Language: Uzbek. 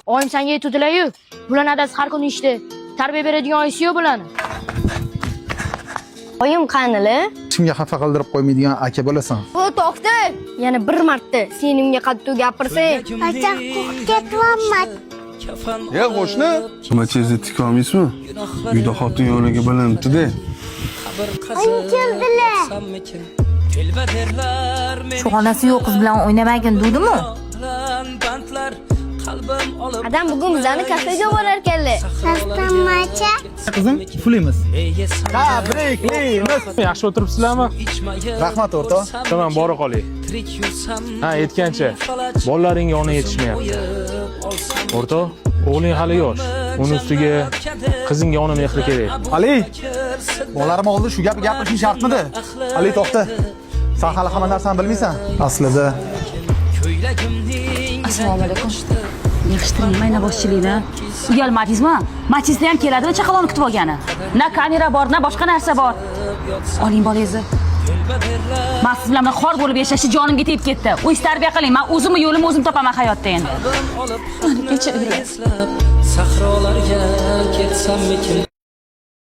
Oyim senga aytdilar-yu, bularning adasi har kuni ishda. Tarbiya beradigan oyisi yo'q bularni. Oyim qanili? Kimga xafa qildirib qo'ymaydigan aka bo'lasan. O, to'xta. Yana bir marta sen unga qattiq gapirsang, Acha ketmayman. qo'shni. Machizni tika olmaysizmi? Uyda xotin yoniga balanddi-da. Keldilar. Shu onasi yo'q qiz bilan o'ynamagin dedimi? adam bugun bizani kafega borar ekanlar. Sastamacha. Qizim, pulimiz. Tabriklaymiz. Yaxshi o'tiribsizlarmi? Rahmat o'rtoq. Tamam, bora qoling. Ha, aytgancha, bolalaring yoniga yetishmayapti. O'rtoq, o'g'ling hali yosh. Uni ustiga qizing yoni mehri kerak. Ali, bolarim oldida shu gapni gapirishing shartmidi? Ali, to'xta. Sen hali hamma narsani bilmaysan. Aslida Assalomu alaykum. Yig'ishtiring, mayna boshchilikni. Uyalmadingizmi? Machisda ham keladi va chaqalonni kutib olgani. Na kamera bor, na boshqa narsa bor. Oling bolangizni. Men siz bilan xor bo'lib yashashni jonimga tegib ketdi. O'z tarbiya qiling. Men o'zimni yo'limni o'zim topaman hayotda endi. Sahrolarga ketsam